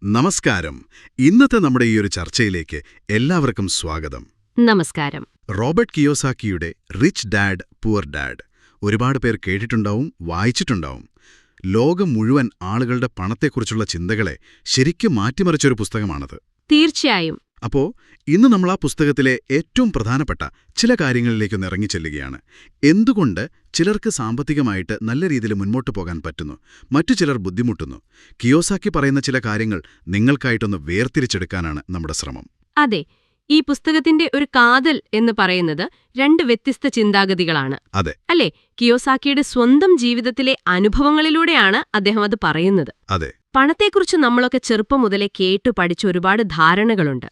നമസ്കാരം. ഇന്നത്തെ നമ്മുടെ ഈ ഒരു ചർച്ചയിലേക്ക് എല്ലാവർക്കും സ്വാഗതം. നമസ്കാരം. റോബർട്ട് കിയോസാക്കിയുടെ റിച്ച് ഡാഡ് പുവർ ഡാഡ് ഒരുപാട് പേർ കേട്ടിട്ടുണ്ടാവും, വായിച്ചിട്ടുണ്ടാവും. ലോകം മുഴുവൻ ആളുകളുടെ പണത്തെക്കുറിച്ചുള്ള ചിന്തകളെ ശരിക്കും മാറ്റിമറിച്ചൊരു പുസ്തകമാണത്. തീർച്ചയായും. അപ്പോ ഇന്ന് നമ്മൾ ആ പുസ്തകത്തിലെ ഏറ്റവും പ്രധാനപ്പെട്ട ചില കാര്യങ്ങളിലേക്കൊന്ന് ഇറങ്ങിച്ചെല്ലുകയാണ്. എന്തുകൊണ്ട് ചിലർക്ക് സാമ്പത്തികമായിട്ട് നല്ല രീതിയിൽ മുന്നോട്ട് പോകാൻ പറ്റുന്നു, മറ്റു ചിലർ ബുദ്ധിമുട്ടുന്നു? കിയോസാക്കി പറയുന്ന ചില കാര്യങ്ങൾ നിങ്ങൾക്കായിട്ടൊന്ന് വേർതിരിച്ചെടുക്കാനാണ് നമ്മുടെ ശ്രമം. അതെ, ഈ പുസ്തകത്തിന്റെ ഒരു കാതൽ എന്ന് പറയുന്നത് രണ്ട് വ്യത്യസ്ത ചിന്താഗതികളാണ്. അതെ അല്ലേ? കിയോസാക്കിയുടെ സ്വന്തം ജീവിതത്തിലെ അനുഭവങ്ങളിലൂടെയാണ് അദ്ദേഹം അത് പറയുന്നത്. അതെ, പണത്തെക്കുറിച്ച് നമ്മളൊക്കെ ചെറുപ്പം മുതലേ കേട്ടു പഠിച്ച ഒരുപാട് ധാരണകളുണ്ട്.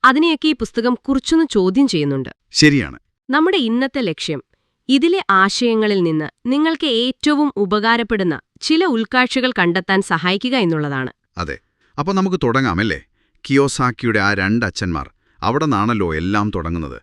അതിനെയൊക്കെ ഈ പുസ്തകം കുറച്ചൊന്ന് ചോദ്യം ചെയ്യുന്നുണ്ട്. ശരിയാണ്. നമ്മുടെ ഇന്നത്തെ ലക്ഷ്യം ഇതിലെ ആശയങ്ങളിൽ നിന്ന് നിങ്ങൾക്ക് ഏറ്റവും ഉപകാരപ്പെടുന്ന ചില ഉൾക്കാഴ്ചകൾ കണ്ടെത്താൻ സഹായിക്കുക എന്നുള്ളതാണ്. അതെ, അപ്പോൾ നമുക്ക് തുടങ്ങാമല്ലേ? കിയോസാക്കിയുടെ ആ രണ്ടച്ഛന്മാർ, അവിടെ നിന്നാണല്ലോ എല്ലാം തുടങ്ങുന്നത്.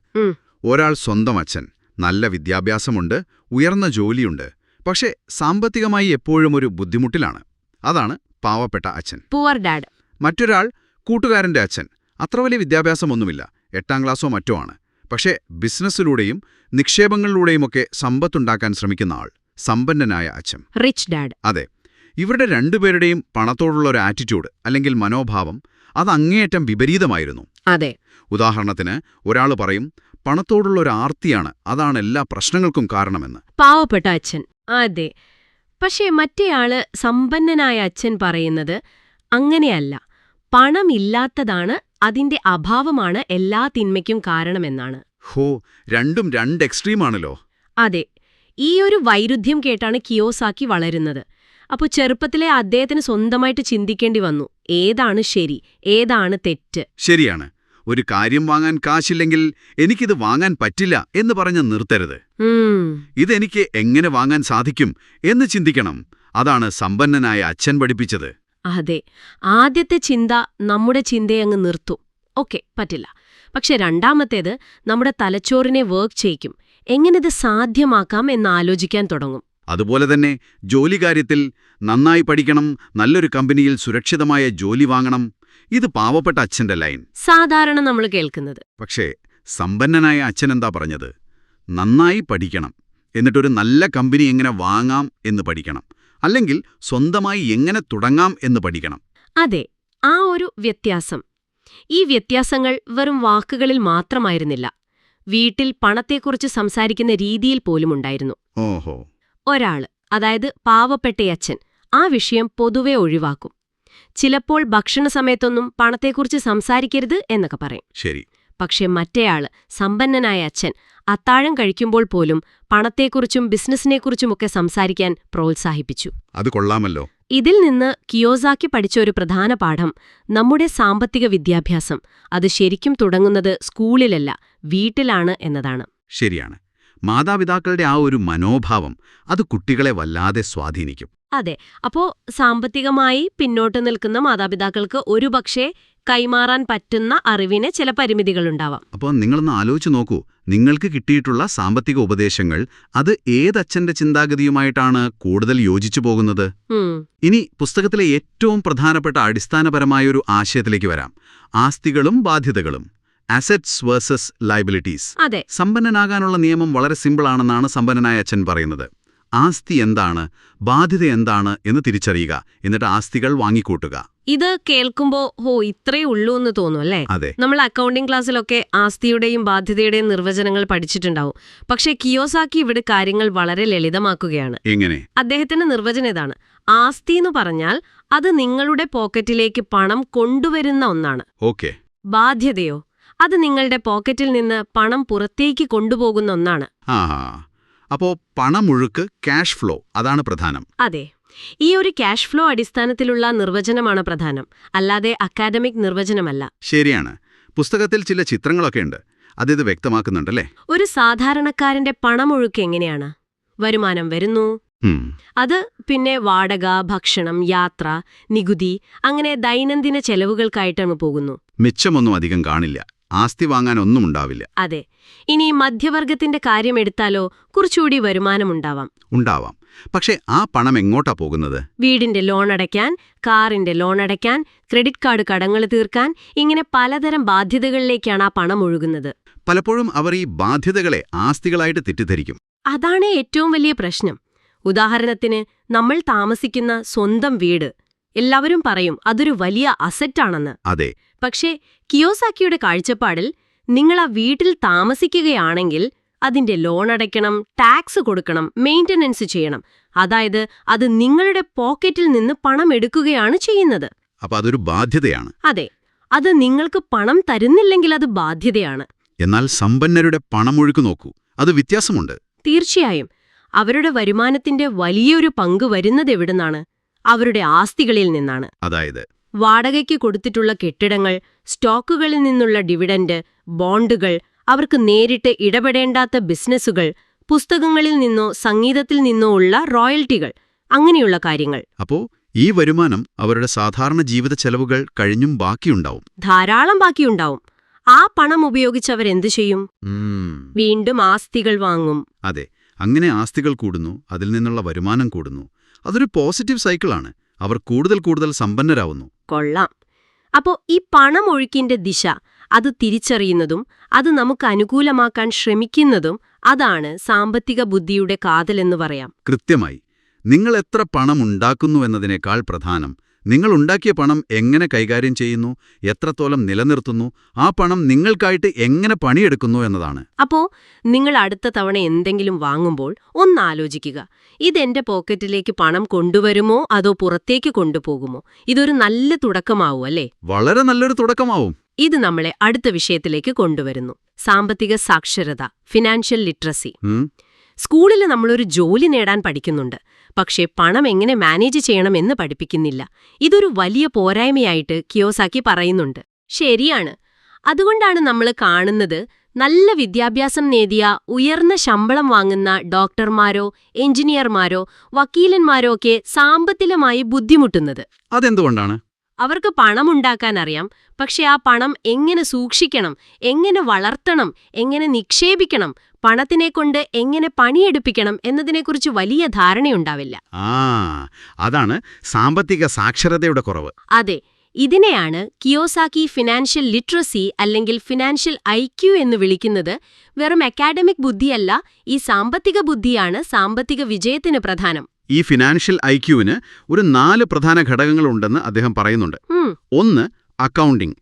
ഒരാൾ സ്വന്തം അച്ഛൻ, നല്ല വിദ്യാഭ്യാസമുണ്ട്, ഉയർന്ന ജോലിയുണ്ട്, പക്ഷേ സാമ്പത്തികമായി എപ്പോഴും ഒരു ബുദ്ധിമുട്ടിലാണ്. അതാണ് പാവപ്പെട്ട അച്ഛൻ, പുവർ ഡാഡ്. മറ്റൊരാൾ കൂട്ടുകാരന്റെ അച്ഛൻ, അത്ര വലിയ വിദ്യാഭ്യാസമൊന്നുമില്ല, 8ാം ക്ലാസ്സോ മറ്റോ ആണ്, പക്ഷേ ബിസിനസ്സിലൂടെയും നിക്ഷേപങ്ങളിലൂടെയുമൊക്കെ സമ്പത്തുണ്ടാക്കാൻ ശ്രമിക്കുന്ന ആൾ, സമ്പന്നനായ അച്ഛൻ, റിച്ച് ഡാഡ്. അതെ, ഇവരുടെ രണ്ടുപേരുടെയും പണത്തോടുള്ള ഒരു ആറ്റിറ്റ്യൂഡ് അല്ലെങ്കിൽ മനോഭാവം അത് അങ്ങേയറ്റം വിപരീതമായിരുന്നു. അതെ. ഉദാഹരണത്തിന് ഒരാൾ പറയും, പണത്തോടുള്ള ഒരു ആർത്തിയാണ്, അതാണ് എല്ലാ പ്രശ്നങ്ങൾക്കും കാരണമെന്ന്. പാവപ്പെട്ട അച്ഛൻ. അതെ. പക്ഷേ മറ്റേയാള് സമ്പന്നനായ അച്ഛൻ പറയുന്നത് അങ്ങനെയല്ല, പണമില്ലാത്തതാണ്, അതിന്റെ അഭാവമാണ് എല്ലാ തിന്മയ്ക്കും കാരണമെന്നാണ്. ഹോ, രണ്ടും രണ്ട് എക്സ്ട്രീമാണല്ലോ. അതെ, ഈ ഒരു വൈരുദ്ധ്യം കേട്ടാണ് കിയോസാക്കി വളരുന്നത്. അപ്പോൾ ചെറുപ്പത്തിലെ അദ്ദേഹത്തിന് സ്വന്തമായിട്ട് ചിന്തിക്കേണ്ടി വന്നു, ഏതാണ് ശരി, ഏതാണ് തെറ്റ്. ശരിയാണ്. ഒരു കാര്യം വാങ്ങാൻ കാശില്ലെങ്കിൽ എനിക്കിത് വാങ്ങാൻ പറ്റില്ല എന്ന് പറഞ്ഞ് നിർത്തരുത്. ഇതെനിക്ക് എങ്ങനെ വാങ്ങാൻ സാധിക്കും എന്ന് ചിന്തിക്കണം. അതാണ് സമ്പന്നനായ അച്ഛൻ പഠിപ്പിച്ചത്. അതെ, ആദ്യത്തെ ചിന്ത നമ്മുടെ ചിന്തയെ അങ്ങ് നിർത്തും. ഓക്കെ, പറ്റില്ല. പക്ഷെ രണ്ടാമത്തേത് നമ്മുടെ തലച്ചോറിനെ വർക്ക് ചെയ്യിക്കും. എങ്ങനെത് സാധ്യമാക്കാം എന്നാലോചിക്കാൻ തുടങ്ങും. അതുപോലെ തന്നെ ജോലികാര്യത്തിൽ നന്നായി പഠിക്കണം, നല്ലൊരു കമ്പനിയിൽ സുരക്ഷിതമായ ജോലി വാങ്ങണം. ഇത് പാവപ്പെട്ട അച്ഛന്റെ ലൈൻ, സാധാരണ നമ്മൾ കേൾക്കുന്നത്. പക്ഷേ സമ്പന്നനായ അച്ഛൻ എന്താ പറഞ്ഞത്? നന്നായി പഠിക്കണം, എന്നിട്ടൊരു നല്ല കമ്പനി എങ്ങനെ വാങ്ങാം എന്ന് പഠിക്കണം, അല്ലെങ്കിൽ സ്വന്തമായി എങ്ങനെ തുടങ്ങാം എന്ന് പഠിക്കണം. അതെ, ആ ഒരു വ്യത്യാസം. ഈ വ്യത്യാസങ്ങൾ വെറും വാക്കുകളിൽ മാത്രമായിരുന്നില്ല, വീട്ടിൽ പണത്തെക്കുറിച്ച് സംസാരിക്കുന്ന രീതിയിൽ പോലുമുണ്ടായിരുന്നു. ഓഹോ. ഒരാള്, അതായത് പാവപ്പെട്ടയച്ഛൻ, ആ വിഷയം പൊതുവെ ഒഴിവാക്കും. ചിലപ്പോൾ ഭക്ഷണ സമയത്തൊന്നും പണത്തെക്കുറിച്ച് സംസാരിക്കരുത് എന്നൊക്കെ പറയും. ശരി. പക്ഷെ മറ്റേയാള്, സമ്പന്നനായ അച്ഛൻ, അത്താഴം കഴിക്കുമ്പോൾ പോലും പണത്തെക്കുറിച്ചും ബിസിനസ്സിനെക്കുറിച്ചുമൊക്കെ സംസാരിക്കാൻ പ്രോത്സാഹിപ്പിച്ചു. അത് കൊള്ളാമല്ലോ. ഇതിൽ നിന്ന് കിയോസാക്കി പഠിച്ച ഒരു പ്രധാന പാഠം, നമ്മുടെ സാമ്പത്തിക വിദ്യാഭ്യാസം അത് ശരിക്കും തുടങ്ങുന്നത് സ്കൂളിലല്ല, വീട്ടിലാണ് എന്നതാണ്. ശരിയാണ്. മാതാപിതാക്കളുടെ ആ ഒരു മനോഭാവം അത് കുട്ടികളെ വല്ലാതെ സ്വാധീനിക്കും. അതെ. അപ്പോ സാമ്പത്തികമായി പിന്നോട്ട് നിൽക്കുന്ന മാതാപിതാക്കൾക്ക് ഒരുപക്ഷേ കൈമാറാൻ പറ്റുന്ന അറിവിന് ചില പരിമിതികളുണ്ടാവാം. അപ്പോൾ നിങ്ങളൊന്ന് ആലോചിച്ച് നോക്കൂ, നിങ്ങൾക്ക് കിട്ടിയിട്ടുള്ള സാമ്പത്തിക ഉപദേശങ്ങൾ അത് ഏതച്ഛന്റെ ചിന്താഗതിയുമായിട്ടാണ് കൂടുതൽ യോജിച്ചു പോകുന്നത്? ഇനി പുസ്തകത്തിലെ ഏറ്റവും പ്രധാനപ്പെട്ട അടിസ്ഥാനപരമായൊരു ആശയത്തിലേക്ക് വരാം. ആസ്തികളും ബാധ്യതകളും, അസറ്റ്സ് വേഴ്സസ് ലയബിലിറ്റീസ്. അതെ. സമ്പന്നനാകാനുള്ള നിയമം വളരെ സിമ്പിളാണെന്നാണ് സമ്പന്നനായ അച്ഛൻ പറയുന്നത്. ആസ്തി എന്താണ്, ബാധ്യത എന്താണ് എന്ന് തിരിച്ചറിയുക, എന്നിട്ട് ആസ്തികൾ വാങ്ങിക്കൂട്ടുക. ഇത് കേൾക്കുമ്പോ ഇത്രയേ ഉള്ളൂ എന്ന് തോന്നും, അല്ലേ? അതെ. നമ്മൾ അക്കൗണ്ടിംഗ് ക്ലാസ്സിലൊക്കെ ആസ്തിയുടെയും ബാധ്യതയുടെയും നിർവചനങ്ങൾ പഠിച്ചിട്ടുണ്ടാവും. പക്ഷേ കിയോസാക്കി ഇവിടെ കാര്യങ്ങൾ വളരെ ലളിതമാക്കുകയാണ്. എങ്ങനെ? അദ്ദേഹത്തിന്റെ നിർവചനം ഇതാണ്: ആസ്തി എന്ന് പറഞ്ഞാൽ അത് നിങ്ങളുടെ പോക്കറ്റിലേക്ക് പണം കൊണ്ടുവരുന്ന ഒന്നാണ്. ഓക്കെ. ബാധ്യതയോ, അത് നിങ്ങളുടെ പോക്കറ്റിൽ നിന്ന് പണം പുറത്തേക്ക് കൊണ്ടുപോകുന്ന ഒന്നാണ്. അപ്പോ പണമൊഴുക്ക്, ക്യാഷ് ഫ്ലോ, അതാണ് പ്രധാനം. അതെ, ഈ ഒരു ക്യാഷ് ഫ്ലോ അടിസ്ഥാനത്തിലുള്ള നിർവചനമാണ് പ്രധാനം, അല്ലാതെ അക്കാഡമിക് നിർവചനമല്ല. ശരിയാണ്. പുസ്തകത്തിൽ ചില ചിത്രങ്ങളൊക്കെ ഉണ്ട്, അതിത് വ്യക്തമാക്കുന്നുണ്ടല്ലേ? ഒരു സാധാരണക്കാരന്റെ പണമൊഴുക്ക് എങ്ങനെയാണ്? വരുമാനം വരുന്നു, അത് പിന്നെ വാടക, ഭക്ഷണം, യാത്ര, നികുതി, അങ്ങനെ ദൈനംദിന ചെലവുകൾക്കായിട്ടാണ് പോകുന്നു. മിച്ചമൊന്നും അധികം കാണില്ല, ആസ്തി വാങ്ങാൻ ഒന്നും ഉണ്ടാവില്ല. അതെ. ഇനി മധ്യവർഗത്തിന്റെ കാര്യമെടുത്താലോ, കുറച്ചുകൂടി വരുമാനമുണ്ടാവാം. പക്ഷേ ആ പണം എങ്ങോട്ടാ പോകുന്നത്? വീടിന്റെ ലോൺ അടയ്ക്കാൻ, കാറിന്റെ ലോൺ അടയ്ക്കാൻ, ക്രെഡിറ്റ് കാർഡ് കടങ്ങൾ തീർക്കാൻ, ഇങ്ങനെ പലതരം ബാധ്യതകളിലേക്കാണ് ആ പണം ഒഴുകുന്നത്. പലപ്പോഴും അവർ ഈ ബാധ്യതകളെ ആസ്തികളായിട്ട് തെറ്റിദ്ധരിക്കും. അതാണ് ഏറ്റവും വലിയ പ്രശ്നം. ഉദാഹരണത്തിന്, നമ്മൾ താമസിക്കുന്ന സ്വന്തം വീട്. എല്ലാവരും പറയും അതൊരു വലിയ അസറ്റാണെന്ന്. അതെ. പക്ഷേ കിയോസാക്കിയുടെ കാഴ്ചപ്പാടിൽ, നിങ്ങൾ ആ വീട്ടിൽ താമസിക്കുകയാണെങ്കിൽ അതിന്റെ ലോൺ അടയ്ക്കണം, ടാക്സ് കൊടുക്കണം, മെയിന്റനൻസ് ചെയ്യണം. അതായത് അത് നിങ്ങളുടെ പോക്കറ്റിൽ നിന്ന് പണം എടുക്കുകയാണ് ചെയ്യുന്നത്. അപ്പൊ അതൊരു ബാധ്യതയാണ്. അതെ, അത് നിങ്ങൾക്ക് പണം തരുന്നില്ലെങ്കിൽ അത് ബാധ്യതയാണ്. എന്നാൽ സമ്പന്നരുടെ പണമൊഴുക്ക് നോക്കൂ, അത് വ്യത്യാസമുണ്ട്. തീർച്ചയായും. അവരുടെ വരുമാനത്തിന്റെ വലിയൊരു പങ്ക് വരുന്നതെവിടുന്നാണ്? അവരുടെ ആസ്തികളിൽ നിന്നാണ്. അതായത് വാടകയ്ക്ക് കൊടുത്തിട്ടുള്ള കെട്ടിടങ്ങൾ, സ്റ്റോക്കുകളിൽ നിന്നുള്ള ഡിവിഡന്റ്, ബോണ്ടുകൾ, അവർക്ക് നേരിട്ട് ഇടപെടേണ്ടാത്ത ബിസിനസ്സുകൾ, പുസ്തകങ്ങളിൽ നിന്നോ സംഗീതത്തിൽ നിന്നോ ഉള്ള റോയൽറ്റികൾ, അങ്ങനെയുള്ള കാര്യങ്ങൾ. അപ്പോ ഈ വരുമാനം അവരുടെ സാധാരണ ജീവിത ചെലവുകൾ കഴിഞ്ഞും ബാക്കിയുണ്ടാവും. ധാരാളം ബാക്കിയുണ്ടാവും. ആ പണം ഉപയോഗിച്ച് അവരെന്തു ചെയ്യും? വീണ്ടും ആസ്തികൾ വാങ്ങും. അതെ, അങ്ങനെ ആസ്തികൾ കൂടുന്നു, അതിൽ നിന്നുള്ള വരുമാനം കൂടുന്നു. അതൊരു പോസിറ്റീവ് സൈക്കിളാണ്. അവർ കൂടുതൽ കൂടുതൽ സമ്പന്നരാവുന്നു. കൊള്ളാം. അപ്പോ ഈ പണം ഒഴുക്കിന്റെ ദിശ, അത് തിരിച്ചറിയുന്നതും അത് നമുക്ക് അനുകൂലമാക്കാൻ ശ്രമിക്കുന്നതും, അതാണ് സാമ്പത്തിക ബുദ്ധിയുടെ കാതലെന്ന് പറയാം. കൃത്യമായി. നിങ്ങൾ എത്ര പണം ഉണ്ടാക്കുന്നു എന്നതിനേക്കാൾ പ്രധാനം, നിങ്ങൾ ഉണ്ടാക്കിയ പണം എങ്ങനെ കൈകാര്യം ചെയ്യുന്നു, എത്രത്തോളം നിലനിർത്തുന്നു, ആ പണം നിങ്ങൾക്കായിട്ട് എങ്ങനെ പണിയെടുക്കുന്നു എന്നതാണ്. അപ്പോ നിങ്ങൾ അടുത്ത തവണ എന്തെങ്കിലും വാങ്ങുമ്പോൾ ഒന്നാലോചിക്കുക, ഇതെന്റെ പോക്കറ്റിലേക്ക് പണം കൊണ്ടുവരുമോ അതോ പുറത്തേക്ക് കൊണ്ടുപോകുമോ? ഇതൊരു നല്ല തുടക്കമാവും, അല്ലേ? വളരെ നല്ലൊരു തുടക്കമാവും. ഇത് നമ്മളെ അടുത്ത വിഷയത്തിലേക്ക് കൊണ്ടുവരുന്നു. സാമ്പത്തിക സാക്ഷരത, ഫിനാൻഷ്യൽ ലിറ്ററസി. സ്കൂളിൽ നമ്മളൊരു ജോലി നേടാൻ പഠിക്കുന്നുണ്ട്, പക്ഷേ പണം എങ്ങനെ മാനേജ് ചെയ്യണമെന്ന് പഠിപ്പിക്കുന്നില്ല. ഇതൊരു വലിയ പോരായ്മയായിട്ട് കിയോസാക്കി പറയുന്നുണ്ട്. ശരിയാണ്. അതുകൊണ്ടാണ് നമ്മൾ കാണുന്നത്, നല്ല വിദ്യാഭ്യാസം നേടിയ, ഉയർന്ന ശമ്പളം വാങ്ങുന്ന ഡോക്ടർമാരോ എഞ്ചിനീയർമാരോ വക്കീലന്മാരോ ഒക്കെ സാമ്പത്തികമായി ബുദ്ധിമുട്ടുന്നത്. അതെന്തുകൊണ്ടാണ്? അവർക്ക് പണമുണ്ടാക്കാൻ അറിയാം, പക്ഷെ ആ പണം എങ്ങനെ സൂക്ഷിക്കണം, എങ്ങനെ വളർത്തണം, എങ്ങനെ നിക്ഷേപിക്കണം, പണത്തിനെക്കൊണ്ട് എങ്ങനെ പണിയെടുപ്പിക്കണം എന്നതിനെക്കുറിച്ച് വലിയ ധാരണയുണ്ടാവില്ല. അതാണ് സാമ്പത്തിക സാക്ഷരതയുടെ കുറവ്. അതെ, ഇതിനെയാണ് കിയോസാക്കി ഫിനാൻഷ്യൽ ലിറ്ററസി അല്ലെങ്കിൽ ഫിനാൻഷ്യൽ ഐക്യു എന്ന് വിളിക്കുന്നത്. വെറും അക്കാഡമിക് ബുദ്ധിയല്ല, ഈ സാമ്പത്തിക ബുദ്ധിയാണ് സാമ്പത്തിക വിജയത്തിന് പ്രധാനം. ഈ ഫിനാൻഷ്യൽ ഐക്യുവിന് ഒരു 4 പ്രധാന ഘടകങ്ങളുണ്ടെന്ന് അദ്ദേഹം പറയുന്നുണ്ട്. 1. അക്കൗണ്ടിംഗ്,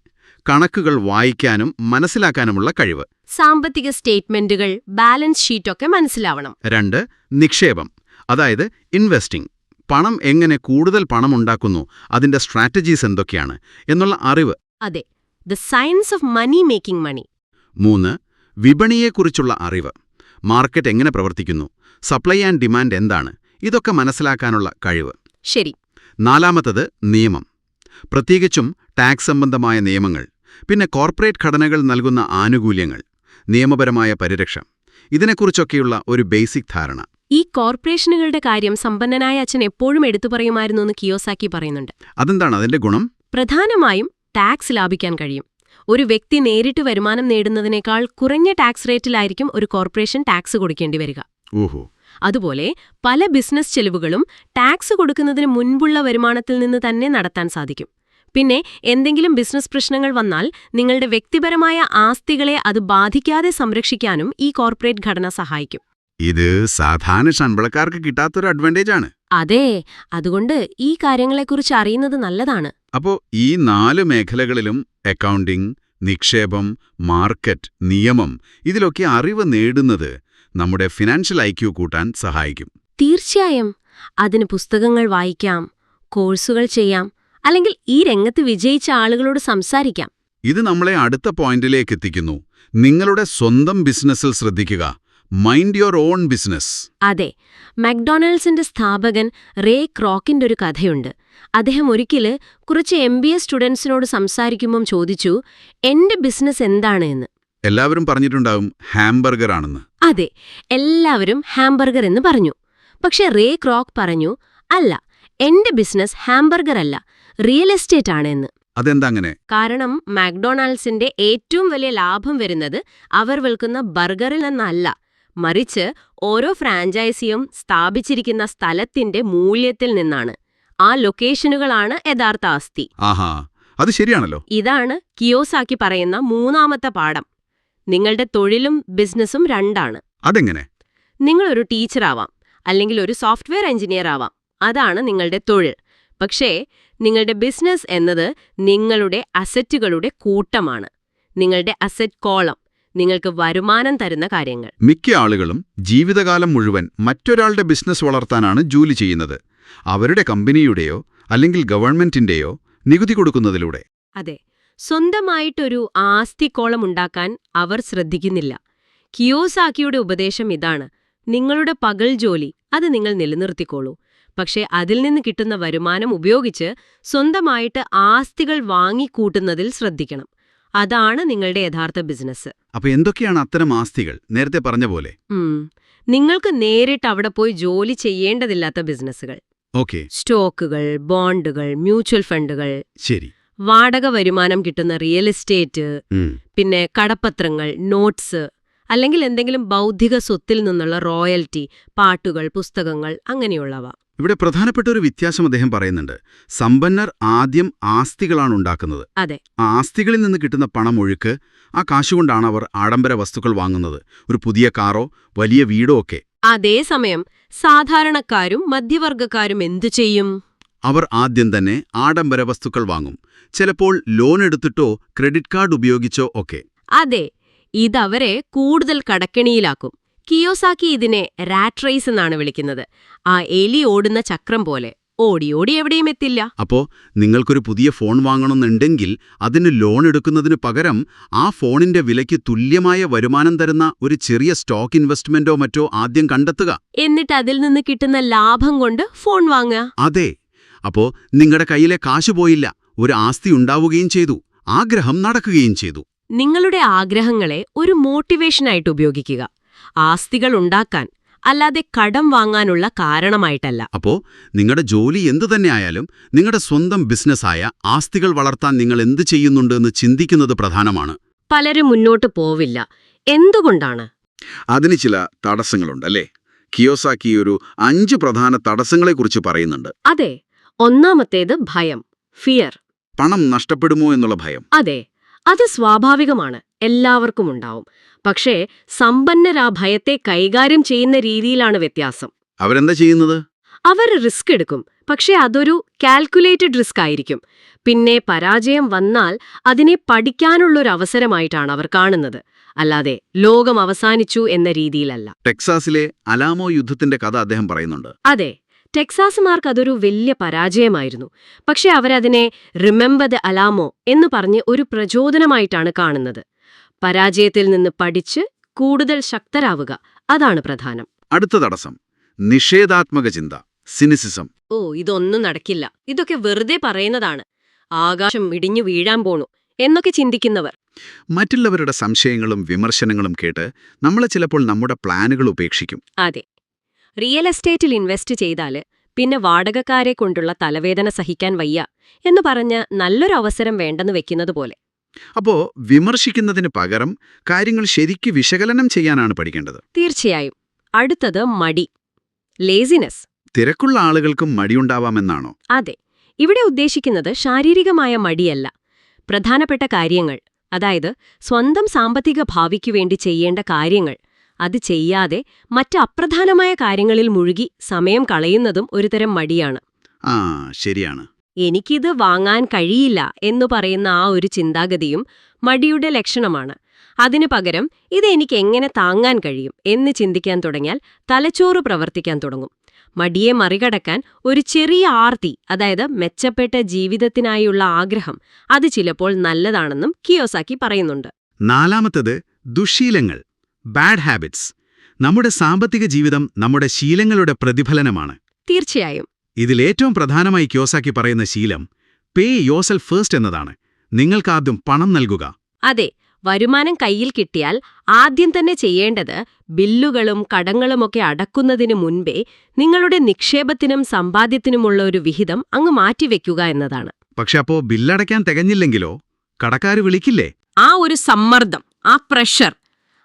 കണക്കുകൾ വായിക്കാനും മനസ്സിലാക്കാനുമുള്ള കഴിവ്. സാമ്പത്തിക സ്റ്റേറ്റ്മെന്റുകൾ, ബാലൻസ് ഷീറ്റൊക്കെ മനസ്സിലാവണം. 2. നിക്ഷേപം, അതായത് ഇൻവെസ്റ്റിംഗ്, പണം എങ്ങനെ കൂടുതൽ പണമുണ്ടാക്കുന്നു, അതിന്റെ സ്ട്രാറ്റജീസ് എന്തൊക്കെയാണ് എന്നുള്ള അറിവ്. അതെ, the science of money making money. 3. വിപണിയെക്കുറിച്ചുള്ള അറിവ്, മാർക്കറ്റ് എങ്ങനെ പ്രവർത്തിക്കുന്നു, സപ്ലൈ ആൻഡ് ഡിമാൻഡ് എന്താണ്, ഇതൊക്കെ മനസ്സിലാക്കാനുള്ള കഴിവ്. ശരി. 4. നിയമം, പ്രത്യേകിച്ചും ടാക്സ് സംബന്ധമായ നിയമങ്ങൾ, പിന്നെ കോർപ്പറേറ്റ് ഘടനകൾ നൽകുന്ന ആനുകൂല്യങ്ങൾ, നിയമപരമായ പരിരക്ഷ, ഇതിനെക്കുറിച്ചൊക്കെയുള്ള ഒരു ബേസിക് ധാരണ. ഈ കോർപ്പറേഷനുകളുടെ കാര്യം സമ്പന്നനായ അച്ഛൻ എപ്പോഴും എടുത്തു പറയുമായിരുന്നു എന്ന് കിയോസാക്കി പറയുന്നുണ്ട്. അതെന്താണ് അതിന്റെ ഗുണം? പ്രധാനമായും ടാക്സ് ലാഭിക്കാൻ കഴിയും. ഒരു വ്യക്തി നേരിട്ട് വരുമാനം നേടുന്നതിനേക്കാൾ കുറഞ്ഞ ടാക്സ് റേറ്റിലായിരിക്കും ഒരു കോർപ്പറേഷൻ ടാക്സ് കൊടുക്കേണ്ടി വരിക. ഓഹോ. അതുപോലെ പല ബിസിനസ് ചെലവുകളും ടാക്സ് കൊടുക്കുന്നതിന് മുൻപുള്ള വരുമാനത്തിൽ നിന്ന് തന്നെ നടത്താൻ സാധിക്കും. പിന്നെ എന്തെങ്കിലും ബിസിനസ് പ്രശ്നങ്ങൾ വന്നാൽ നിങ്ങളുടെ വ്യക്തിപരമായ ആസ്തികളെ അത് ബാധിക്കാതെ സംരക്ഷിക്കാനും ഈ കോർപ്പറേറ്റ് ഘടന സഹായിക്കും. ഇത് സാധാരണ ശമ്പളക്കാർക്ക് കിട്ടാത്തൊരു അഡ്വാൻറ്റേജ് ആണ്. അതെ, അതുകൊണ്ട് ഈ കാര്യങ്ങളെക്കുറിച്ച് അറിയുന്നത് നല്ലതാണ്. അപ്പോ ഈ 4 മേഖലകളിലും അക്കൗണ്ടിംഗ്, നിക്ഷേപം, മാർക്കറ്റ്, നിയമം, ഇതിലൊക്കെ അറിവ് നേടുന്നത് നമ്മുടെ ഫിനാൻഷ്യൽ ഐക്യു കൂട്ടാൻ സഹായിക്കും. തീർച്ചയായും. അതിന് പുസ്തകങ്ങൾ വായിക്കാം, കോഴ്സുകൾ ചെയ്യാം, അല്ലെങ്കിൽ ഈ രംഗത്ത് വിജയിച്ച ആളുകളോട് സംസാരിക്കാം. ഇത് നമ്മളെ അടുത്ത പോയിന്റിലേക്ക് എത്തിക്കുന്നു. നിങ്ങളുടെ സ്വന്തം ബിസിനസ്സിൽ ശ്രദ്ധിക്കുക. Mind your own business. അതെ, മക്ഡൊണാൾഡ്സിന്റെ സ്ഥാപകൻ റേ ക്രോക്കിന്റെ ഒരു കഥയുണ്ട്. അദ്ദേഹം ഒരിക്കല് കുറച്ച് MBA സ്റ്റുഡൻസിനോട് സംസാരിക്കുമ്പം ചോദിച്ചു, എന്റെ ബിസിനസ് എന്താണ് എന്ന്. എല്ലാവരും പറഞ്ഞിട്ടുണ്ടാവും ഹാംബർഗർ ആണെന്ന്. അതെ, എല്ലാവരും ഹാംബർഗർ എന്ന് പറഞ്ഞു. പക്ഷെ റേ ക്രോക്ക് പറഞ്ഞു, അല്ല, എന്റെ ബിസിനസ് ഹാംബർഗർ അല്ല, റിയൽ എസ്റ്റേറ്റ് ആണ് എന്ന്. അതെന്താ അങ്ങനെ? കാരണം മക്ഡൊണാൾഡ്സിന്റെ ഏറ്റവും വലിയ ലാഭം വരുന്നത് അവർ വിൽക്കുന്ന ബർഗറിൽ നിന്നല്ല, മറിച്ച് ഓരോ ഫ്രാഞ്ചൈസിയും സ്ഥാപിച്ചിരിക്കുന്ന സ്ഥലത്തിന്റെ മൂല്യത്തിൽ നിന്നാണ്. ആ ലൊക്കേഷനുകളാണ് യഥാർത്ഥ ആസ്തി. ആഹാ, അത് ശരിയാണല്ലോ. ഇതാണ് കിയോസാക്കി പറയുന്ന മൂന്നാമത്തെ പാഠം. നിങ്ങളുടെ തൊഴിലും ബിസിനസ്സും രണ്ടാണ്. അതെങ്ങനെ? നിങ്ങളൊരു ടീച്ചറാവാം, അല്ലെങ്കിൽ ഒരു സോഫ്റ്റ്വെയർ എഞ്ചിനീയർ ആവാം. അതാണ് നിങ്ങളുടെ തൊഴിൽ. പക്ഷേ നിങ്ങളുടെ ബിസിനസ് എന്നത് നിങ്ങളുടെ അസറ്റുകളുടെ കൂട്ടമാണ്. നിങ്ങളുടെ അസറ്റ് കോളം, നിങ്ങൾക്ക് വരുമാനം തരുന്ന കാര്യങ്ങൾ. മിക്ക ആളുകളും ജീവിതകാലം മുഴുവൻ മറ്റൊരാളുടെ ബിസിനസ് വളർത്താനാണ് ജോലി ചെയ്യുന്നത്. അവരുടെ കമ്പനിയുടെയോ അല്ലെങ്കിൽ ഗവൺമെന്റിന്റെയോ നികുതി കൊടുക്കുന്നതിലൂടെ. അതെ, സ്വന്തമായിട്ടൊരു ആസ്തിക്കോളം ഉണ്ടാക്കാൻ അവർ ശ്രദ്ധിക്കുന്നില്ല. കിയോസാക്കിയുടെ ഉപദേശം ഇതാണ്: നിങ്ങളുടെ പകൽ ജോലി അത് നിങ്ങൾ നിലനിർത്തിക്കോളൂ. പക്ഷേ അതിൽ നിന്ന് കിട്ടുന്ന വരുമാനം ഉപയോഗിച്ച് സ്വന്തമായിട്ട് ആസ്തികൾ വാങ്ങിക്കൂട്ടുന്നതിൽ ശ്രദ്ധിക്കണം. അതാണ് നിങ്ങളുടെ യഥാർത്ഥ ബിസിനസ്. അപ്പൊ എന്തൊക്കെയാണ് അത്തരം ആസ്തികൾ? നേരത്തെ പറഞ്ഞ പോലെ. നിങ്ങൾക്ക് നേരിട്ട് അവിടെ പോയി ജോലി ചെയ്യേണ്ടതില്ലാത്ത ബിസിനസ്സുകൾ. ഓക്കെ. സ്റ്റോക്കുകൾ, ബോണ്ടുകൾ, മ്യൂച്വൽ ഫണ്ടുകൾ. ശരി. വാടക വരുമാനം കിട്ടുന്ന റിയൽ എസ്റ്റേറ്റ്, പിന്നെ കടപ്പത്രങ്ങൾ, നോട്ട്സ്, അല്ലെങ്കിൽ എന്തെങ്കിലും ബൗദ്ധിക സ്വത്തിൽ നിന്നുള്ള റോയൽറ്റി, പാട്ടുകൾ, പുസ്തകങ്ങൾ, അങ്ങനെയുള്ളവ. ഇവിടെ പ്രധാനപ്പെട്ട ഒരു വ്യത്യാസം അദ്ദേഹം പറയുന്നുണ്ട്. സമ്പന്നർ ആദ്യം ആസ്തികളാണ് ഉണ്ടാക്കുന്നത്. അതെ. ആ ആസ്തികളിൽ നിന്ന് കിട്ടുന്ന പണം ഒഴുക്ക്, ആ കാശുകൊണ്ടാണ് അവർ ആഡംബര വസ്തുക്കൾ വാങ്ങുന്നത്. ഒരു പുതിയ കാറോ വലിയ വീടോ ഒക്കെ. അതേസമയം സാധാരണക്കാരും മധ്യവർഗക്കാരും എന്തു ചെയ്യും? അവർ ആദ്യം തന്നെ ആഡംബര വസ്തുക്കൾ വാങ്ങും. ചിലപ്പോൾ ലോൺ എടുത്തിട്ടോ ക്രെഡിറ്റ് കാർഡ് ഉപയോഗിച്ചോ ഒക്കെ. അതെ, ഇതവരെ കൂടുതൽ കടക്കെണിയിലാക്കും. കിയോസാക്കി ഇതിനെ റാറ്റ് റേസ് എന്നാണ് വിളിക്കുന്നത്. ആ എലി ഓടുന്ന ചക്രം പോലെ ഓടി ഓടി എവിടെയും എത്തില്ല. അപ്പോ നിങ്ങൾക്കൊരു പുതിയ ഫോൺ വാങ്ങണമെന്നുണ്ടെങ്കിൽ അതിന് ലോൺ എടുക്കുന്നതിനു പകരം ആ ഫോണിന്റെ വിലയ്ക്ക് തുല്യമായ വരുമാനം തരുന്ന ഒരു ചെറിയ സ്റ്റോക്ക് ഇൻവെസ്റ്റ്മെന്റോ മറ്റോ ആദ്യം കണ്ടെത്തുക. എന്നിട്ട് അതിൽ നിന്ന് കിട്ടുന്ന ലാഭം കൊണ്ട് ഫോൺ വാങ്ങുക. അതെ. അപ്പോ നിങ്ങളുടെ കയ്യിലെ കാശ് പോയില്ല, ഒരു ആസ്തി ഉണ്ടാവുകയും ചെയ്തു, ആഗ്രഹം നടക്കുകയും ചെയ്തു. നിങ്ങളുടെ ആഗ്രഹങ്ങളെ ഒരു മോട്ടിവേഷനായിട്ട് ഉപയോഗിക്കുക, ആസ്തികൾ ഉണ്ടാക്കാൻ, അല്ലാതെ കടം വാങ്ങാനുള്ള കാരണമായിട്ടല്ല. അപ്പോ നിങ്ങളുടെ ജോലി എന്തു തന്നെ ആയാലും നിങ്ങളുടെ സ്വന്തം ബിസിനസ്സായ ആസ്തികൾ വളർത്താൻ നിങ്ങൾ എന്ത് ചെയ്യുന്നുണ്ടെന്ന് ചിന്തിക്കുന്നത് പ്രധാനമാണ്. പലരും മുന്നോട്ട് പോവില്ല. എന്തുകൊണ്ടാണ്? അതിന് ചില തടസ്സങ്ങളുണ്ടല്ലേ? കിയോസാക്കി ഒരു 5 പ്രധാന തടസ്സങ്ങളെക്കുറിച്ച് പറയുന്നുണ്ട്. അതെ. ഒന്നാമത്തേത് ഭയം, ഫിയർ. പണം നഷ്ടപ്പെടുമോ എന്നുള്ള ഭയം. അതെ, അത് സ്വാഭാവികമാണ്, എല്ലാവർക്കും ഉണ്ടാവും. പക്ഷേ സമ്പന്നരാ ഭയത്തെ കൈകാര്യം ചെയ്യുന്ന രീതിയിലാണ് വ്യത്യാസം. അവരെന്താ ചെയ്യുന്നത്? അവർ റിസ്ക് എടുക്കും, പക്ഷേ അതൊരു കാൽക്കുലേറ്റഡ് റിസ്ക് ആയിരിക്കും. പിന്നെ പരാജയം വന്നാൽ അതിനെ പഠിക്കാനുള്ളൊരവസരമായിട്ടാണ് അവർ കാണുന്നത്, അല്ലാതെ ലോകം അവസാനിച്ചു എന്ന രീതിയിലല്ല. ടെക്സാസിലെ അലാമോ യുദ്ധത്തിന്റെ കഥ അദ്ദേഹം പറയുന്നുണ്ട്. അതെ, ടെക്സാസുമാർക്ക് അതൊരു വലിയ പരാജയമായിരുന്നു. പക്ഷെ അവരതിനെ റിമെമ്പർ ദ അലാമോ എന്ന് പറഞ്ഞ് ഒരു പ്രചോദനമായിട്ടാണ് കാണുന്നത്. പരാജയത്തിൽ നിന്ന് പഠിച്ച് കൂടുതൽ ശക്തരാവുക, അതാണ് പ്രധാനം. അടുത്ത തടസ്സം നിഷേധാത്മക ചിന്ത, സിനിസിസം. ഇതൊന്നും നടക്കില്ല, ഇതൊക്കെ വെറുതെ പറയുന്നതാണ്, ആകാശം ഇടിഞ്ഞു വീഴാൻ പോണു എന്നൊക്കെ ചിന്തിക്കുന്നവർ. മറ്റുള്ളവരുടെ സംശയങ്ങളും വിമർശനങ്ങളും കേട്ട് നമ്മൾ ചിലപ്പോൾ നമ്മുടെ പ്ലാനുകൾ ഉപേക്ഷിക്കും. അതെ, റിയൽ എസ്റ്റേറ്റിൽ ഇൻവെസ്റ്റ് ചെയ്താല് പിന്നെ വാടകക്കാരെ കൊണ്ടുള്ള തലവേദന സഹിക്കാൻ വയ്യ എന്ന് പറഞ്ഞ് നല്ലൊരു അവസരം വേണ്ടെന്ന് വെക്കുന്നത് പോലെ. അപ്പോ വിമർശിക്കുന്നതിന് പകരം കാര്യങ്ങൾ ശരിക്ക് വിശകലനം ചെയ്യാനാണ് പഠിക്കേണ്ടത്. തീർച്ചയായും. അടുത്തത് മടി, ലേസിനെസ്. തിരക്കുള്ള ആളുകൾക്കും മടിയുണ്ടാവാമെന്നാണോ? അതെ, ഇവിടെ ഉദ്ദേശിക്കുന്നത് ശാരീരികമായ മടിയല്ല. പ്രധാനപ്പെട്ട കാര്യങ്ങൾ, അതായത് സ്വന്തം സാമ്പത്തിക ഭാവിക്കു വേണ്ടി ചെയ്യേണ്ട കാര്യങ്ങൾ, അത് ചെയ്യാതെ മറ്റ് അപ്രധാനമായ കാര്യങ്ങളിൽ മുഴുകി സമയം കളയുന്നതും ഒരുതരം മടിയാണ്. ശരിയാണ്. എനിക്കിത് വാങ്ങാൻ കഴിയില്ല എന്നു പറയുന്ന ആ ഒരു ചിന്താഗതിയും മടിയുടെ ലക്ഷണമാണ്. അതിനു പകരം ഇതെനിക്ക് എങ്ങനെ താങ്ങാൻ കഴിയും എന്ന് ചിന്തിക്കാൻ തുടങ്ങിയാൽ തലച്ചോറ് പ്രവർത്തിക്കാൻ തുടങ്ങും. മടിയെ മറികടക്കാൻ ഒരു ചെറിയ ആർത്തി, അതായത് മെച്ചപ്പെട്ട ജീവിതത്തിനായുള്ള ആഗ്രഹം, അത് ചിലപ്പോൾ നല്ലതാണെന്നും കിയോസാക്കി പറയുന്നുണ്ട്. നാലാമത്തത് ദുശ്ശീലങ്ങൾ, ബാഡ് ഹാബിറ്റ്സ്. നമ്മുടെ സാമ്പത്തിക ജീവിതം നമ്മുടെ ശീലങ്ങളുടെ പ്രതിഫലനമാണ്. തീർച്ചയായും. ഇതിലേറ്റവും പ്രധാനമായി കിയോസാക്കി പറയുന്ന ശീലം പേ യോർസെൽഫ് ഫസ്റ്റ് എന്നതാണ്. നിങ്ങൾക്കാദ്യം പണം നൽകുക. അതെ, വരുമാനം കയ്യിൽ കിട്ടിയാൽ ആദ്യം തന്നെ ചെയ്യേണ്ടത് ബില്ലുകളും കടങ്ങളുമൊക്കെ അടക്കുന്നതിനു മുൻപേ നിങ്ങളുടെ നിക്ഷേപത്തിനും സമ്പാദ്യത്തിനുമുള്ള ഒരു വിഹിതം അങ്ങ് മാറ്റിവെക്കുക എന്നതാണ്. പക്ഷെ അപ്പോ ബില്ലടയ്ക്കാൻ തികഞ്ഞില്ലെങ്കിലോ? കടക്കാര് വിളിക്കില്ലേ? ആ ഒരു സമ്മർദ്ദം, ആ പ്രഷർ,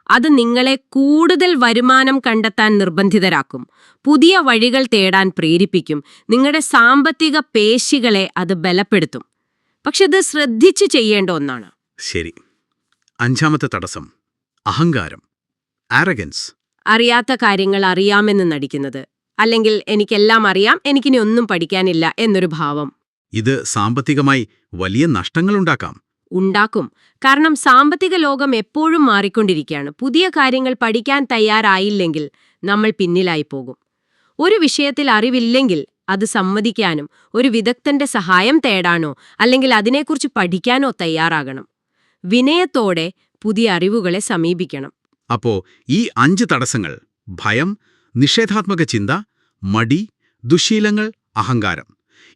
അത് നിങ്ങളെ കൂടുതൽ വരുമാനം കണ്ടെത്താൻ നിർബന്ധിതരാക്കും, പുതിയ വഴികൾ തേടാൻ പ്രേരിപ്പിക്കും, നിങ്ങളുടെ സാമ്പത്തിക പേശികളെ അത് ബലപ്പെടുത്തും. പക്ഷെ ഇത് ശ്രദ്ധിച്ചു ചെയ്യേണ്ട ഒന്നാണ്. ശരി. 5ാമത്തെ തടസ്സം അഹങ്കാരം, ആരഗൻസ്. അറിയാത്ത കാര്യങ്ങൾ അറിയാമെന്ന് നടിക്കുന്നത്, അല്ലെങ്കിൽ എനിക്കെല്ലാം അറിയാം, എനിക്കിനി ഒന്നും പഠിക്കാനില്ല എന്നൊരു ഭാവം. ഇത് സാമ്പത്തികമായി വലിയ നഷ്ടങ്ങളുണ്ടാക്കാം. ഉണ്ടാക്കും. കാരണം സാമ്പത്തിക ലോകം എപ്പോഴും മാറിക്കൊണ്ടിരിക്കുകയാണ്. പുതിയ കാര്യങ്ങൾ പഠിക്കാൻ തയ്യാറായില്ലെങ്കിൽ നമ്മൾ പിന്നിലായി പോകും. ഒരു വിഷയത്തിൽ അറിവില്ലെങ്കിൽ അത് സമ്മതിക്കാനും ഒരു വിദഗ്ധന്റെ സഹായം തേടാനോ അല്ലെങ്കിൽ അതിനെക്കുറിച്ച് പഠിക്കാനോ തയ്യാറാകണം. വിനയത്തോടെ പുതിയ അറിവുകളെ സമീപിക്കണം. അപ്പോ ഈ 5 തടസ്സങ്ങൾ ഭയം, നിഷേധാത്മക ചിന്ത, മടി, ദുശ്ശീലങ്ങൾ, അഹങ്കാരം,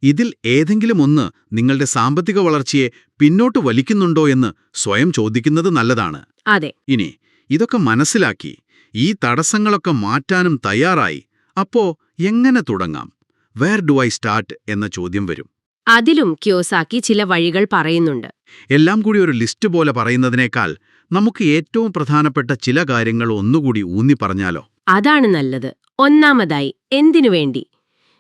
ഇതിൽ ഏതെങ്കിലും ഒന്ന് നിങ്ങളുടെ സാമ്പത്തിക വളർച്ചയെ പിന്നോട്ട് വലിക്കുന്നുണ്ടോ എന്ന് സ്വയം ചോദിക്കുന്നത് നല്ലതാണ്. അതെ. ഇനി ഇതൊക്കെ മനസ്സിലാക്കി ഈ തടസ്സങ്ങളൊക്കെ മാറ്റാനും തയ്യാറായി അപ്പോ എങ്ങനെ തുടങ്ങാം? വേർ ഡു ഐ സ്റ്റാർട്ട് എന്ന ചോദ്യം വരും. അതിലും കിയോസാക്കി ചില വഴികൾ പറയുന്നുണ്ട്. എല്ലാം കൂടി ഒരു ലിസ്റ്റ് പോലെ പറയുന്നതിനേക്കാൾ നമുക്ക് ഏറ്റവും പ്രധാനപ്പെട്ട ചില കാര്യങ്ങൾ ഒന്നുകൂടി ഊന്നി പറഞ്ഞാലോ? അതാണ് നല്ലത്. ഒന്നാമതായി, എന്തിനു വേണ്ടി?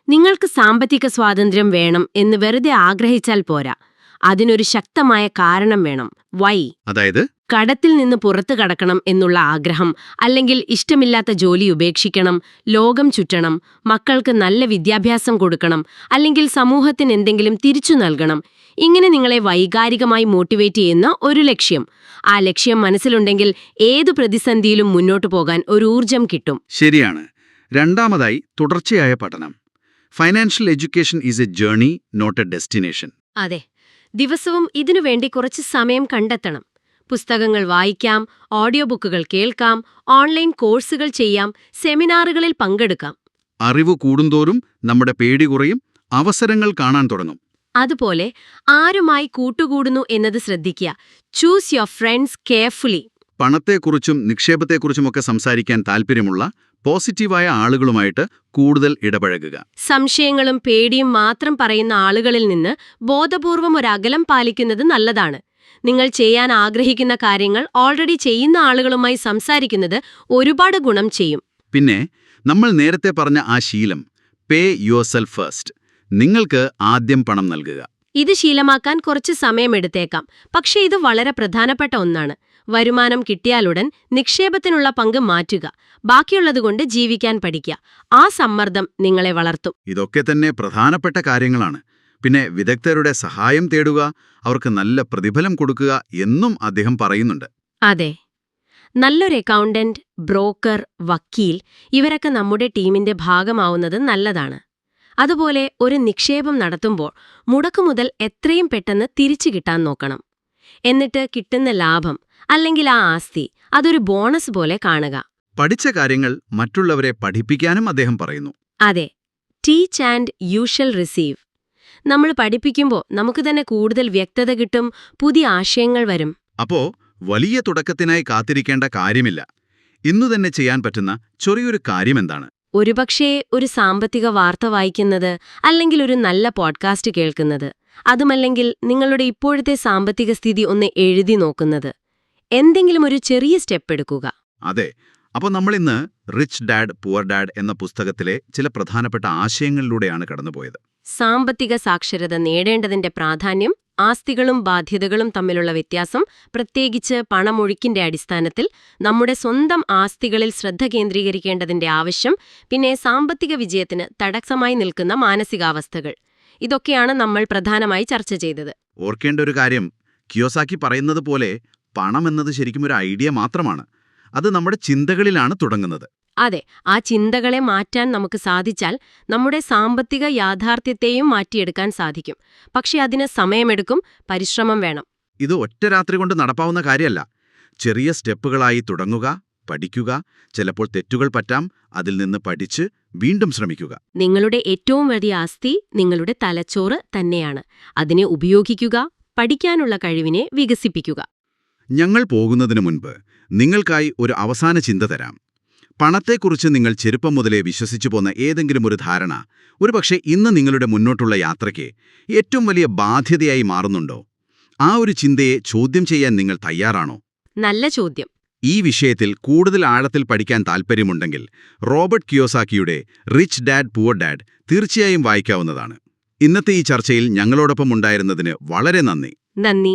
നിങ്ങൾക്ക് സാമ്പത്തിക സ്വാതന്ത്ര്യം വേണം എന്ന് വെറുതെ ആഗ്രഹിച്ചാൽ പോരാ. അതിനൊരു ശക്തമായ കാരണം വേണം. വൈ? അതായത് കടത്തിൽ നിന്ന് പുറത്തു കടക്കണം എന്നുള്ള ആഗ്രഹം, അല്ലെങ്കിൽ ഇഷ്ടമില്ലാത്ത ജോലി ഉപേക്ഷിക്കണം, ലോകം ചുറ്റണം, മക്കൾക്ക് നല്ല വിദ്യാഭ്യാസം കൊടുക്കണം, അല്ലെങ്കിൽ സമൂഹത്തിന് എന്തെങ്കിലും തിരിച്ചു നൽകണം. ഇങ്ങനെ നിങ്ങളെ വൈകാരികമായി മോട്ടിവേറ്റ് ചെയ്യുന്ന ഒരു ലക്ഷ്യം. ആ ലക്ഷ്യം മനസ്സിലുണ്ടെങ്കിൽ ഏതു പ്രതിസന്ധിയിലും മുന്നോട്ടു പോകാൻ ഒരു ഊർജം കിട്ടും. ശരിയാണ്. രണ്ടാമതായി, തുടർച്ചയായ പഠനം. Financial education is a journey, not a destination. അതെ. ദിവസവും ഇതിനുവേണ്ടി കുറച്ച് സമയം കണ്ടെത്തണം. പുസ്തകങ്ങൾ വായിക്കാം, ഓഡിയോ ബുക്കുകൾ കേൾക്കാം, ഓൺലൈൻ കോഴ്സുകൾ ചെയ്യാം, സെമിനാറുകളിൽ പങ്കെടുക്കാം. അറിവ് കൂടുന്തോറും നമ്മുടെ പേടി കുറയും, അവസരങ്ങൾ കാണാൻ തുടങ്ങും. അതുപോലെ ആരുമായി കൂട്ടുകൂടുന്നു എന്നത് ശ്രദ്ധിക്കുക. Choose your friends carefully. പണത്തെക്കുറിച്ചും നിക്ഷേപത്തെക്കുറിച്ചുമൊക്കെ സംസാരിക്കാൻ താൽപ്പര്യമുള്ള പോസിറ്റീവായ ആളുകളുമായിട്ട് കൂടുതൽ ഇടപഴകുക. സംശയങ്ങളും പേടിയും മാത്രം പറയുന്ന ആളുകളിൽ നിന്ന് ബോധപൂർവം ഒരകലം പാലിക്കുന്നത് നല്ലതാണ്. നിങ്ങൾ ചെയ്യാൻ ആഗ്രഹിക്കുന്ന കാര്യങ്ങൾ ഓൾറെഡി ചെയ്യുന്ന ആളുകളുമായി സംസാരിക്കുന്നത് ഒരുപാട് ഗുണം ചെയ്യും. പിന്നെ നമ്മൾ നേരത്തെ പറഞ്ഞ ആ ശീലം, പേ യുവർ സെൽഫ് ഫസ്റ്റ്. നിങ്ങൾക്ക് ആദ്യം പണം നൽകുക. ഇത് ശീലമാക്കാൻ കുറച്ച് സമയമെടുത്തേക്കാം. പക്ഷേ ഇത് വളരെ പ്രധാനപ്പെട്ട ഒന്നാണ്. വരുമാനം കിട്ടിയാലുടൻ നിക്ഷേപത്തിനുള്ള പങ്ക് മാറ്റുക. ബാക്കിയുള്ളതുകൊണ്ട് ജീവിക്കാൻ പഠിക്കുക. ആ സമ്മർദ്ദം നിങ്ങളെ വളർത്തും. ഇതൊക്കെ തന്നെ പ്രധാനപ്പെട്ട കാര്യങ്ങളാണ്. പിന്നെ വിദഗ്ധരുടെ സഹായം തേടുക, അവർക്ക് നല്ല പ്രതിഫലം കൊടുക്കുക എന്നും അദ്ദേഹം പറയുന്നുണ്ട്. അതെ. നല്ലൊരു അക്കൗണ്ടന്റ്, ബ്രോക്കർ, വക്കീൽ ഇവരൊക്കെ നമ്മുടെ ടീമിന്റെ ഭാഗമാവുന്നത് നല്ലതാണ്. അതുപോലെ ഒരു നിക്ഷേപം നടത്തുമ്പോൾ മുടക്കുമുതൽ എത്രയും പെട്ടെന്ന് തിരിച്ചു കിട്ടാൻ നോക്കണം. എന്നിട്ട് കിട്ടുന്ന ലാഭം അല്ലെങ്കിൽ ആ ആസ്തി അതൊരു ബോണസ് പോലെ കാണുക. പഠിച്ച കാര്യങ്ങൾ മറ്റുള്ളവരെ പഠിപ്പിക്കാനും അദ്ദേഹം പറയുന്നു. അതെ. Teach and you shall receive. നമ്മൾ പഠിപ്പിക്കുമ്പോൾ നമുക്ക് തന്നെ കൂടുതൽ വ്യക്തത കിട്ടും, പുതിയ ആശയങ്ങൾ വരും. അപ്പോ വലിയ തുടക്കത്തിനായി കാത്തിരിക്കേണ്ട കാര്യമില്ല. ഇന്നു തന്നെ ചെയ്യാൻ പറ്റുന്ന ചെറിയൊരു കാര്യമെന്താണ്? ഒരുപക്ഷേ ഒരു സാമ്പത്തിക വാർത്ത വായിക്കുന്നത്, അല്ലെങ്കിൽ ഒരു നല്ല പോഡ്കാസ്റ്റ് കേൾക്കുന്നത്, അതുമല്ലെങ്കിൽ നിങ്ങളുടെ ഇപ്പോഴത്തെ സാമ്പത്തിക സ്ഥിതി ഒന്ന് എഴുതി നോക്കുന്നത്. എന്തെങ്കിലും ഒരു ചെറിയ സ്റ്റെപ്പ് എടുക്കുക. അതെ. അപ്പോൾ നമ്മളിന്ന് റിച്ച് ഡാഡ് പുവർ ഡാഡ് എന്ന പുസ്തകത്തിലെ ചില പ്രധാനപ്പെട്ട ആശയങ്ങളിലൂടെയാണ് കടന്നുപോയത്. സാമ്പത്തിക സാക്ഷരത നേടേണ്ടതിന്റെ പ്രാധാന്യം, ആസ്തികളും ബാധ്യതകളും തമ്മിലുള്ള വ്യത്യാസം, പ്രത്യേകിച്ച് പണമൊഴുക്കിന്റെ അടിസ്ഥാനത്തിൽ നമ്മുടെ സ്വന്തം ആസ്തികളിൽ ശ്രദ്ധ കേന്ദ്രീകരിക്കേണ്ടതിന്റെ ആവശ്യം, പിന്നെ സാമ്പത്തിക വിജയത്തിന് തടസ്സമായി നിൽക്കുന്ന മാനസികാവസ്ഥകൾ. ഇതൊക്കെയാണ് നമ്മൾ പ്രധാനമായി ചർച്ച ചെയ്തത്. ഓർക്കേണ്ട ഒരു കാര്യം, കിയോസാക്കി പറയുന്നത് പോലെ പണമെന്നത് ശരിക്കും ഒരു ഐഡിയ മാത്രമാണ്. അത് നമ്മുടെ ചിന്തകളിലാണ് തുടങ്ങുന്നത്. അതെ. ആ ചിന്തകളെ മാറ്റാൻ നമുക്ക് സാധിച്ചാൽ നമ്മുടെ സാമ്പത്തിക യാഥാർത്ഥ്യത്തെയും മാറ്റിയെടുക്കാൻ സാധിക്കും. പക്ഷെ അതിന് സമയമെടുക്കും, പരിശ്രമം വേണം. ഇത് ഒറ്റ രാത്രി കൊണ്ട് നടപ്പാവുന്ന കാര്യമല്ല. ചെറിയ സ്റ്റെപ്പുകളായി തുടങ്ങുക, പഠിക്കുക, ചിലപ്പോൾ തെറ്റുകൾ പറ്റാം, അതിൽ നിന്ന് പഠിച്ച് വീണ്ടും ശ്രമിക്കുക. നിങ്ങളുടെ ഏറ്റവും വലിയ ആസ്തി നിങ്ങളുടെ തലച്ചോറ് തന്നെയാണ്. അതിനെ ഉപയോഗിക്കുക, പഠിക്കാനുള്ള കഴിവിനെ വികസിപ്പിക്കുക. ഞങ്ങൾ പോകുന്നതിനു മുൻപ് നിങ്ങൾക്കായി ഒരു അവസാന ചിന്ത തരാം. പണത്തെക്കുറിച്ച് നിങ്ങൾ ചെറുപ്പം മുതലേ വിശ്വസിച്ചു പോന്ന ഏതെങ്കിലും ഒരു ധാരണ ഒരുപക്ഷെ ഇന്ന് നിങ്ങളുടെ മുന്നോട്ടുള്ള യാത്രയ്ക്ക് ഏറ്റവും വലിയ ബാധ്യതയായി മാറുന്നുണ്ടോ? ആ ഒരു ചിന്തയെ ചോദ്യം ചെയ്യാൻ നിങ്ങൾ തയ്യാറാണോ? നല്ല ചോദ്യം. ഈ വിഷയത്തിൽ കൂടുതൽ ആഴത്തിൽ പഠിക്കാൻ താൽപ്പര്യമുണ്ടെങ്കിൽ റോബർട്ട് കിയോസാക്കിയുടെ റിച്ച് ഡാഡ് പുവർ ഡാഡ് തീർച്ചയായും വായിക്കാവുന്നതാണ്. ഇന്നത്തെ ഈ ചർച്ചയിൽ ഞങ്ങളോടൊപ്പം ഉണ്ടായിരുന്നതിന് വളരെ നന്ദി. നന്ദി.